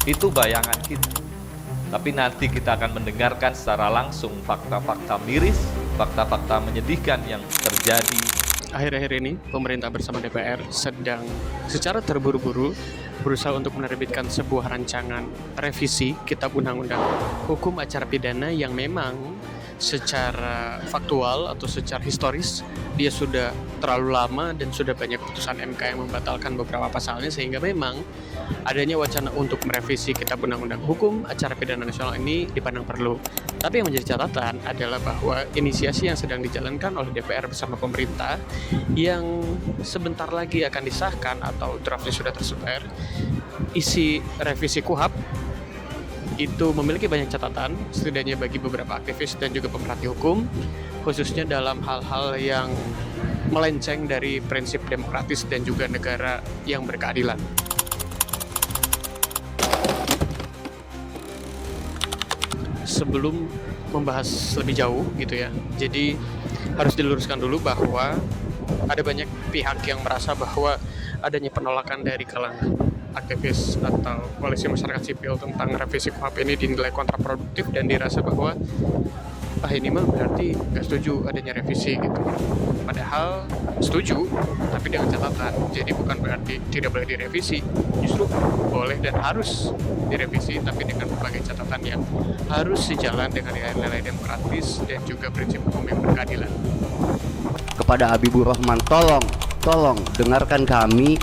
Itu bayangan kita. Tapi nanti kita akan mendengarkan secara langsung fakta-fakta miris, fakta-fakta menyedihkan yang terjadi. Akhir-akhir ini, pemerintah bersama DPR sedang secara terburu-buru berusaha untuk menerbitkan sebuah rancangan revisi Kitab Undang-Undang Hukum Acara Pidana yang memang secara faktual atau secara historis dia sudah terlalu lama dan sudah banyak putusan MK yang membatalkan beberapa pasalnya, sehingga memang adanya wacana untuk merevisi Kitab Undang-Undang Hukum Acara Pidana Nasional ini dipandang perlu. Tapi yang menjadi catatan adalah bahwa inisiasi yang sedang dijalankan oleh DPR bersama pemerintah yang sebentar lagi akan disahkan atau draftnya sudah tersebar, isi revisi KUHP itu memiliki banyak catatan, setidaknya bagi beberapa aktivis dan juga pemerhati hukum, khususnya dalam hal-hal yang melenceng dari prinsip demokratis dan juga negara yang berkeadilan. Sebelum membahas lebih jauh gitu ya, jadi harus diluruskan dulu bahwa ada banyak pihak yang merasa bahwa adanya penolakan dari kalangan aktivis atau koalisi masyarakat sipil tentang revisi KUHP ini dinilai kontraproduktif dan dirasa bahwa ini mah berarti nggak setuju adanya revisi gitu. Padahal setuju, tapi dengan catatan. Jadi bukan berarti tidak boleh direvisi, justru boleh dan harus direvisi, tapi dengan berbagai catatan yang harus sejalan dengan nilai-nilai demokratis dan juga prinsip hukum yang berkeadilan. Kepada Habibur Rahman, tolong dengarkan kami,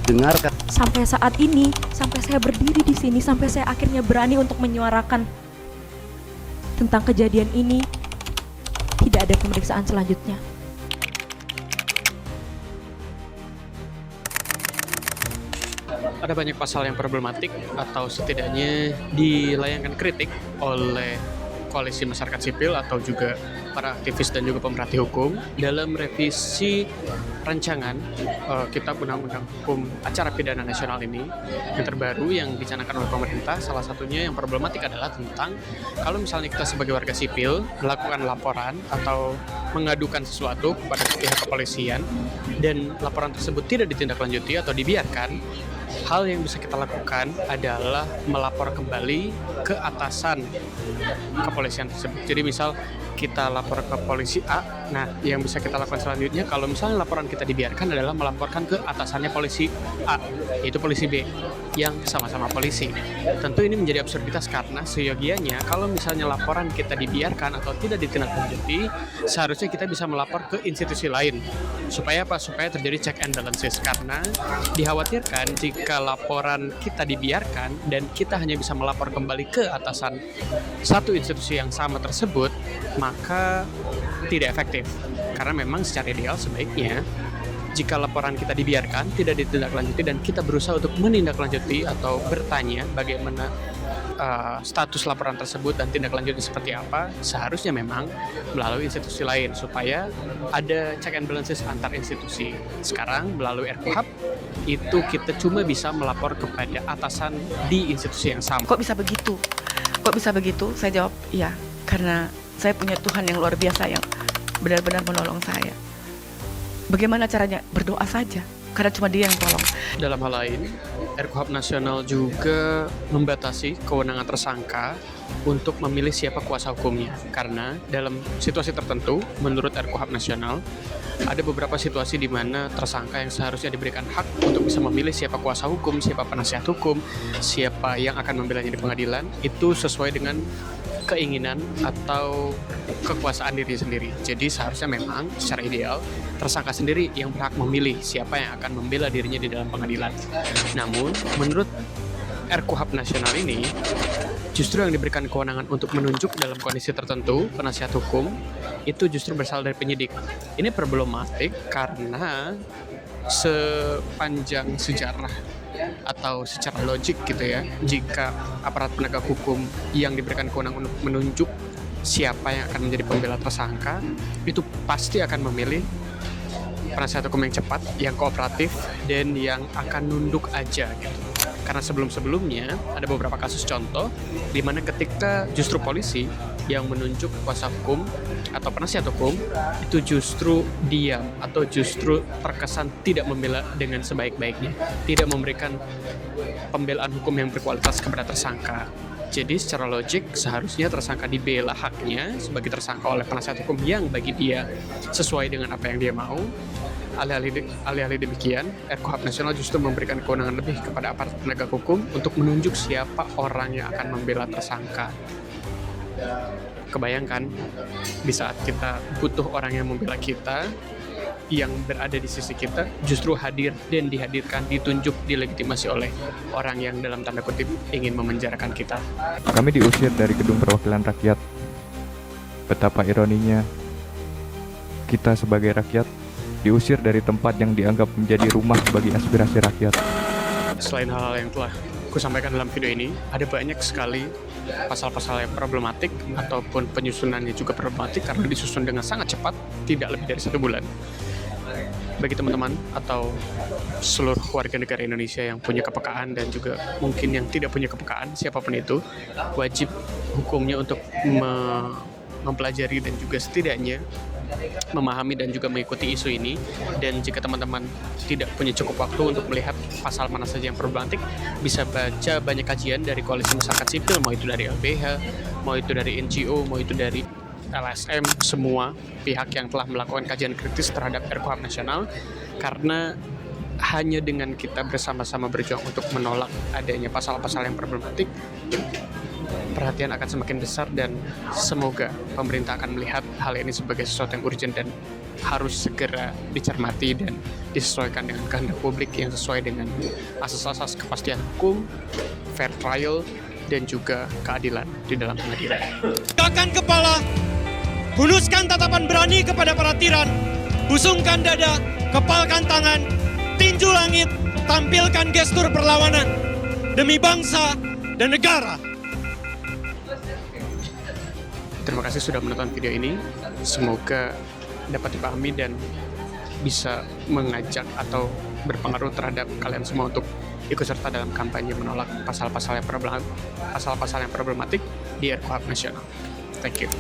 dengarkan. Sampai saat ini, sampai saya berdiri di sini, sampai saya akhirnya berani untuk menyuarakan tentang kejadian ini, tidak ada pemeriksaan selanjutnya. Ada banyak pasal yang problematik atau setidaknya dilayangkan kritik oleh koalisi masyarakat sipil atau juga para aktivis dan juga pemerhati hukum dalam revisi rancangan Kitab Undang-Undang Hukum Acara Pidana Nasional ini yang terbaru yang dicanangkan oleh pemerintah. Salah satunya yang problematik adalah tentang kalau misalnya kita sebagai warga sipil melakukan laporan atau mengadukan sesuatu kepada pihak kepolisian dan laporan tersebut tidak ditindaklanjuti atau dibiarkan, hal yang bisa kita lakukan adalah melapor kembali ke atasan kepolisian tersebut. Jadi misal kita lapor ke polisi A, nah yang bisa kita lakukan selanjutnya kalau misalnya laporan kita dibiarkan adalah melaporkan ke atasannya polisi A, yaitu polisi B, yang sama-sama polisi. Tentu ini menjadi absurditas karena seyogianya kalau misalnya laporan kita dibiarkan atau tidak ditindaklanjuti, seharusnya kita bisa melapor ke institusi lain. Supaya apa? Supaya terjadi check and balances, karena dikhawatirkan jika laporan kita dibiarkan dan kita hanya bisa melapor kembali ke atasan satu institusi yang sama tersebut, maka tidak efektif. Karena memang secara ideal sebaiknya jika laporan kita dibiarkan, tidak ditindaklanjuti dan kita berusaha untuk menindaklanjuti atau bertanya bagaimana status laporan tersebut dan tindak lanjutnya seperti apa, seharusnya memang melalui institusi lain supaya ada check and balances antar institusi. Sekarang melalui RKUHP itu kita cuma bisa melapor kepada atasan di institusi yang sama. Kok bisa begitu? Kok bisa begitu? Saya jawab, iya, karena saya punya Tuhan yang luar biasa yang benar-benar menolong saya. Bagaimana caranya? Berdoa saja, karena cuma Dia yang tolong. Dalam hal lain, RKUHP Nasional juga membatasi kewenangan tersangka untuk memilih siapa kuasa hukumnya. Karena dalam situasi tertentu, menurut RKUHP Nasional, ada beberapa situasi di mana tersangka yang seharusnya diberikan hak untuk bisa memilih siapa kuasa hukum, siapa penasihat hukum, siapa yang akan membelanya di pengadilan, itu sesuai dengan keinginan atau kekuasaan diri sendiri. Jadi seharusnya memang secara ideal tersangka sendiri yang berhak memilih siapa yang akan membela dirinya di dalam pengadilan. Namun menurut RKUHP Nasional ini justru yang diberikan kewenangan untuk menunjuk dalam kondisi tertentu penasihat hukum itu justru berasal dari penyidik. Ini problematik karena sepanjang sejarah atau secara logik gitu ya, jika aparat penegak hukum yang diberikan kewenangan untuk menunjuk siapa yang akan menjadi pembela tersangka, itu pasti akan memilih penasihat hukum yang cepat, yang kooperatif, dan yang akan nunduk aja gitu. Karena sebelum-sebelumnya ada beberapa kasus contoh di mana ketika justru polisi yang menunjuk kuasa hukum atau penasihat hukum itu justru diam atau justru terkesan tidak membela dengan sebaik-baiknya, tidak memberikan pembelaan hukum yang berkualitas kepada tersangka. Jadi secara logik seharusnya tersangka dibela haknya sebagai tersangka oleh penasihat hukum yang bagi dia sesuai dengan apa yang dia mau. Alih-alih demikian, RKUHP Nasional justru memberikan kewenangan lebih kepada aparat penegak hukum untuk menunjuk siapa orang yang akan membela tersangka. Kebayangkan di saat kita butuh orang yang membela kita, yang berada di sisi kita justru hadir dan dihadirkan, ditunjuk, dilegitimasi oleh orang yang dalam tanda kutip ingin memenjarakan kita. Kami diusir dari gedung perwakilan rakyat. Betapa ironinya, kita sebagai rakyat diusir dari tempat yang dianggap menjadi rumah bagi aspirasi rakyat. Selain hal-hal yang telah aku sampaikan dalam video ini, ada banyak sekali pasal-pasal yang problematik ataupun penyusunannya juga problematik karena disusun dengan sangat cepat, tidak lebih dari 1 bulan. Bagi teman-teman atau seluruh warga negara Indonesia yang punya kepekaan dan juga mungkin yang tidak punya kepekaan, siapapun itu, wajib hukumnya untuk mempelajari dan juga setidaknya memahami dan juga mengikuti isu ini. Dan jika teman-teman tidak punya cukup waktu untuk melihat pasal mana saja yang problematik, bisa baca banyak kajian dari koalisi masyarakat sipil, mau itu dari LBH, mau itu dari NGO, mau itu dari LSM, semua pihak yang telah melakukan kajian kritis terhadap RKUHP Nasional. Karena hanya dengan kita bersama-sama berjuang untuk menolak adanya pasal-pasal yang problematik, perhatian akan semakin besar dan semoga pemerintah akan melihat hal ini sebagai sesuatu yang urgent dan harus segera dicermati dan disesuaikan dengan kehendak publik yang sesuai dengan asas-asas kepastian hukum, fair trial, dan juga keadilan di dalam pengadilan. Tegakkan kepala, hunuskan tatapan berani kepada para tiran, busungkan dada, kepalkan tangan, tinju langit, tampilkan gestur perlawanan demi bangsa dan negara. Terima kasih sudah menonton video ini. Semoga dapat dipahami dan bisa mengajak atau berpengaruh terhadap kalian semua untuk ikut serta dalam kampanye menolak pasal-pasal yang problematik di RKUHP Nasional. Thank you.